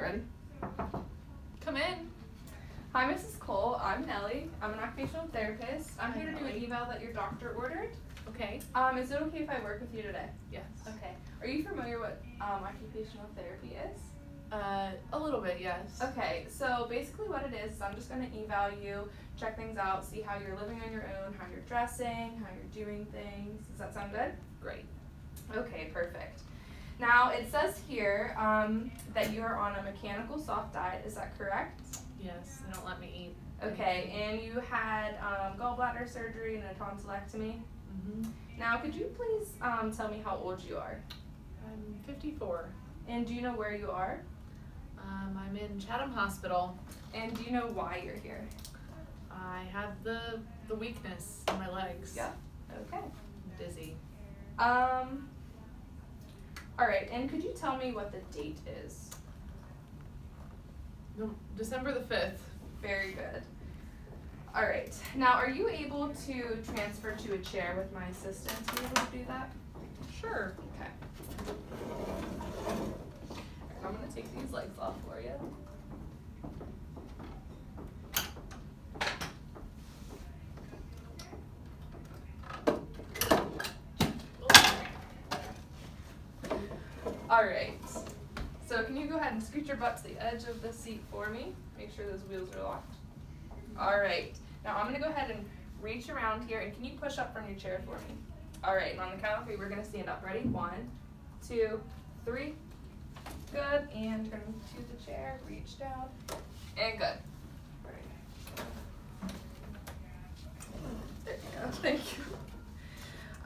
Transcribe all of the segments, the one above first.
ready? Come in. Hi, Mrs. Cole. I'm Nellie. I'm an occupational therapist. I'm here to do an Nellie. eval that your doctor ordered. Okay. Is it okay if I work with you today? Yes. Okay. Are you familiar what occupational therapy is? A little bit, yes. Okay, so basically what it is I'm just going to eval you, check things out, see how you're living on your own, how you're dressing, how you're doing things. Does that sound good? Great. Okay, perfect. Now, it says here that you are on a mechanical soft diet. Is that correct? Yes, they don't let me eat. Okay, and you had gallbladder surgery and a tonsillectomy. Mm-hmm. Now, could you please tell me how old you are? I'm 54. And do you know where you are? I'm in Chatham Hospital. And do you know why you're here? I have the weakness in my legs. Yeah. Okay. I'm dizzy. All right, and could you tell me what the date is? No, December the 5th. Very good. All right, now are you able to transfer to a chair with my assistant to be able to do that? Sure. Okay. I'm gonna take these legs off for you. All right. So can you go ahead and scoot your butt to the edge of the seat for me? Make sure those wheels are locked. All right. Now I'm gonna go ahead and reach around here, and can you push up from your chair for me? All right. And on the count of 3, we're gonna stand up. Ready? 1, 2, 3. Good. And turn to the chair. Reach down. And good. There you go. Thank you.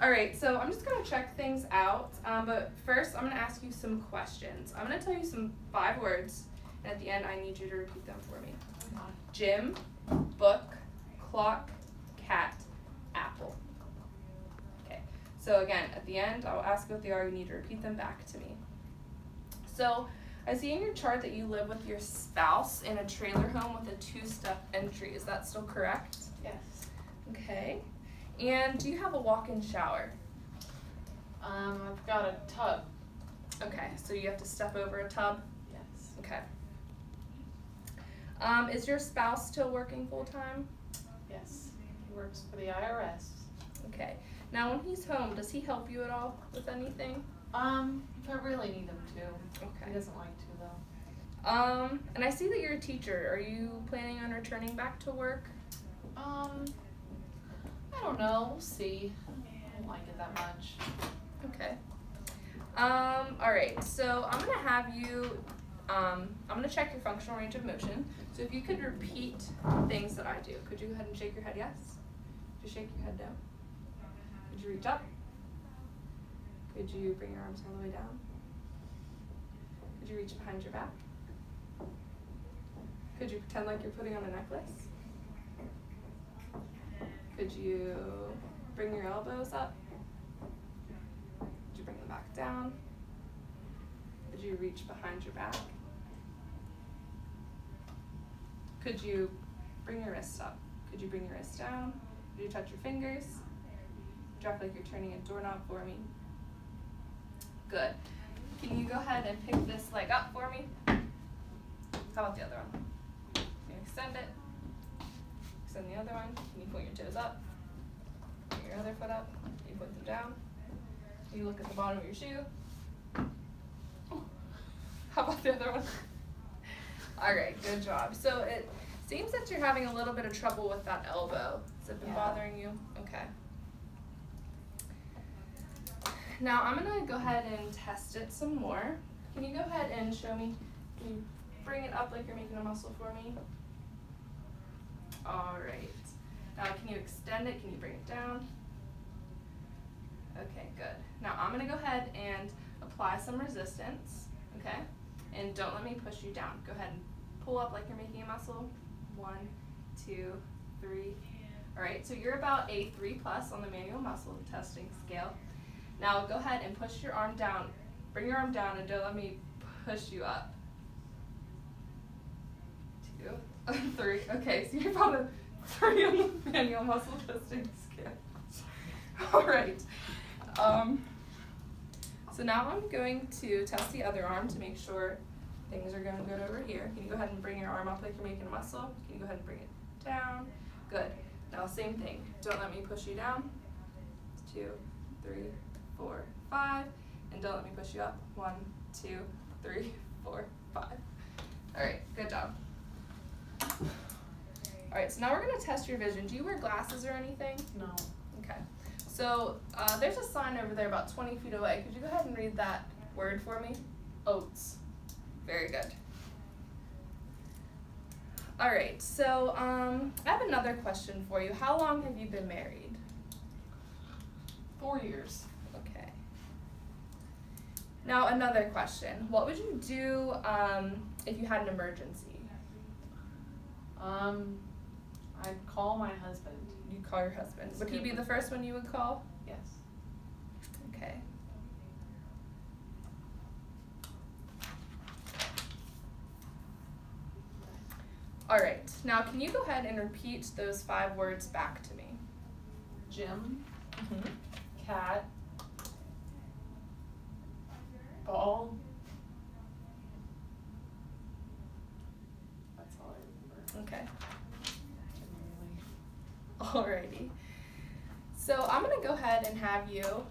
All right, so I'm just gonna check things out, but first I'm gonna ask you some questions. I'm gonna tell you some 5 words, and at the end I need you to repeat them for me. Gym, book, clock, cat, apple. Okay, so again, at the end I'll ask you what they are, you need to repeat them back to me. So, I see in your chart that you live with your spouse in a trailer home with a 2-step entry. Is that still correct? Yes. Okay. And do you have a walk-in shower? I've got a tub. Okay, so you have to step over a tub? Yes. Okay. Is your spouse still working full-time? Yes. He works for the IRS. Okay. Now when he's home, does he help you at all with anything? If I really need him to. Okay. He doesn't like to though. And I see that you're a teacher. Are you planning on returning back to work? I don't know. We'll see. I don't like it that much. Okay. All right. So I'm gonna have you. I'm gonna check your functional range of motion. So if you could repeat things that I do, could you go ahead and shake your head yes? Could you shake your head no? Could you reach up? Could you bring your arms all the way down? Could you reach behind your back? Could you pretend like you're putting on a necklace? Could you bring your elbows up? Could you bring them back down? Could you reach behind your back? Could you bring your wrists up? Could you bring your wrists down? Could you touch your fingers? Drop like you're turning a doorknob for me. Good. Can you go ahead and pick this leg up for me? How about the other one? Can you extend it? Extend the other one. Can you point your toes up? Point your other foot up. Can you point them down? Can you look at the bottom of your shoe? How about the other one? All right, good job. So it seems that you're having a little bit of trouble with that elbow. Has it been bothering you? Okay. Now I'm gonna go ahead and test it some more. Can you go ahead and show me, can you bring it up like you're making a muscle for me? All right. Now can you extend it? Can you bring it down? Okay, good. Now I'm gonna go ahead and apply some resistance, okay? And don't let me push you down. Go ahead and pull up like you're making a muscle. 1, 2, 3. All right, so you're about a 3+ on the manual muscle testing scale. Now go ahead and push your arm down. Bring your arm down and don't let me push you up. 2, 3. Okay, so you're about a 3 on the manual muscle testing scale. All right. So now I'm going to test the other arm to make sure Things are going good over here. Can you go ahead and bring your arm up like you're making a muscle? Can you go ahead and bring it down? Good. Now same thing. Don't let me push you down. 2, 3, 4, 5. And don't let me push you up. 1, 2, 3, 4, 5. All right, good job. All right, so now we're gonna test your vision. Do you wear glasses or anything? No. Okay. So there's a sign over there about 20 feet away. Could you go ahead and read that word for me? Oats. Very good. All right, so I have another question for you. How long have you been married? 4 years. Okay. Now another question. What would you do if you had an emergency? I'd call my husband. You'd call your husband. Would he be the first one you would call? Yes. Okay. All right, now can you go ahead and repeat those 5 words back to me? Gym. Cat. Ball. That's all I remember. Okay. Generally. Alrighty. So I'm gonna go ahead and have you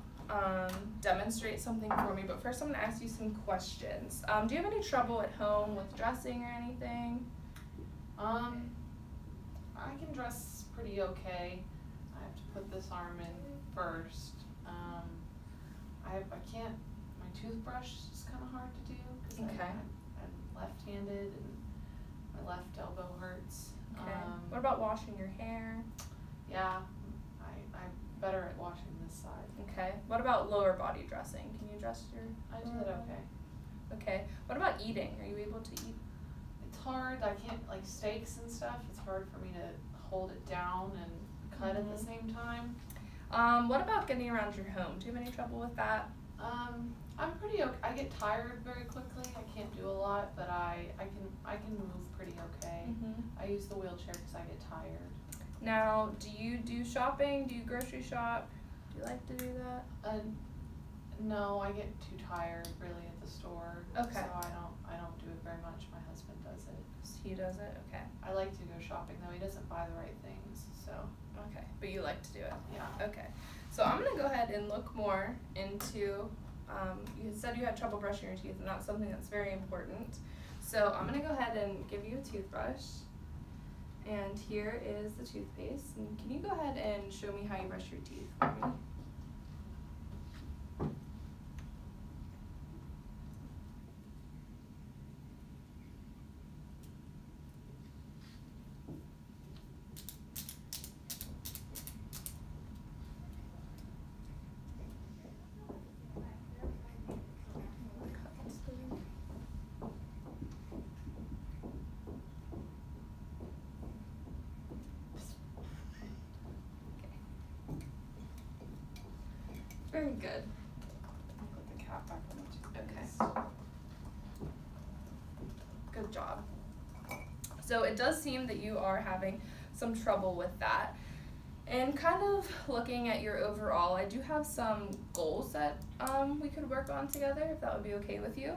demonstrate something for me, but first I'm gonna ask you some questions. Do you have any trouble at home with dressing or anything? I can dress pretty okay. I have to put this arm in first. I can't, my toothbrush is kind of hard to do because Okay. I'm left-handed and my left elbow hurts. Okay. What about washing your hair? Yeah, I'm better at washing this side. Okay. What about lower body dressing? Can you dress your I do lower that body? okay. Okay. What about eating? Are you able to eat? It's hard, I can't, like steaks and stuff, it's hard for me to hold it down and cut at the same time. What about getting around your home? Do you have any trouble with that? I'm pretty okay. I get tired very quickly. I can't do a lot, but I can move pretty okay. I use the wheelchair because I get tired. Now, do you do shopping? Do you grocery shop? Do you like to do that? No, I get too tired really at the store. Okay. So I don't do it very much. My husband does it. He does it? Okay. I like to go shopping though. He doesn't buy the right things, so. Okay, but you like to do it? Yeah. Okay. So I'm going to go ahead and look more into, you said you had trouble brushing your teeth, and that's something that's very important. So I'm going to go ahead and give you a toothbrush. And here is the toothpaste. And can you go ahead and show me how you brush your teeth for me? Very good. Put the cap back on the toothpaste. Okay. Good job. So it does seem that you are having some trouble with that. And kind of looking at your overall, I do have some goals that we could work on together, if that would be okay with you.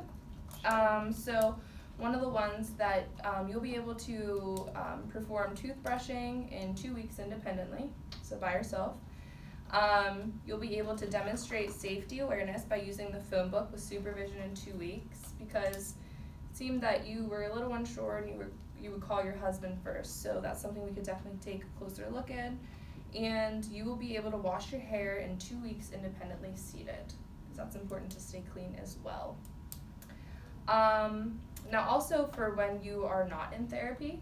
So one of the ones that you'll be able to perform toothbrushing in 2 weeks independently, so by yourself. You'll be able to demonstrate safety awareness by using the phone book with supervision in 2 weeks, because it seemed that you were a little unsure and you would call your husband first, so that's something we could definitely take a closer look at. And you will be able to wash your hair in 2 weeks independently seated, because that's important to stay clean as well. Now also for when you are not in therapy,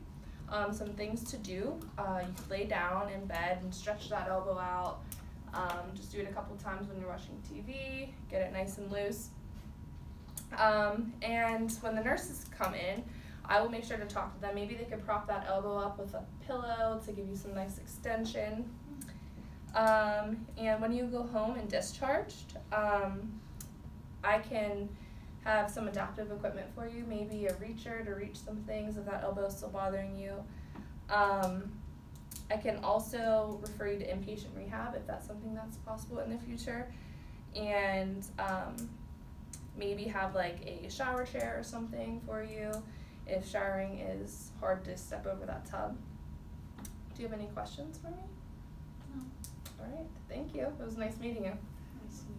some things to do, you could lay down in bed and stretch that elbow out. Just do it a couple times when you're watching TV, get it nice and loose. And when the nurses come in, I will make sure to talk to them. Maybe they could prop that elbow up with a pillow to give you some nice extension. And when you go home and discharged, I can have some adaptive equipment for you, maybe a reacher to reach some things if that elbow is still bothering you. I can also refer you to inpatient rehab if that's something that's possible in the future. And maybe have like a shower chair or something for you if showering is hard to step over that tub. Do you have any questions for me? No. All right, thank you. It was nice meeting you. Nice to meet you.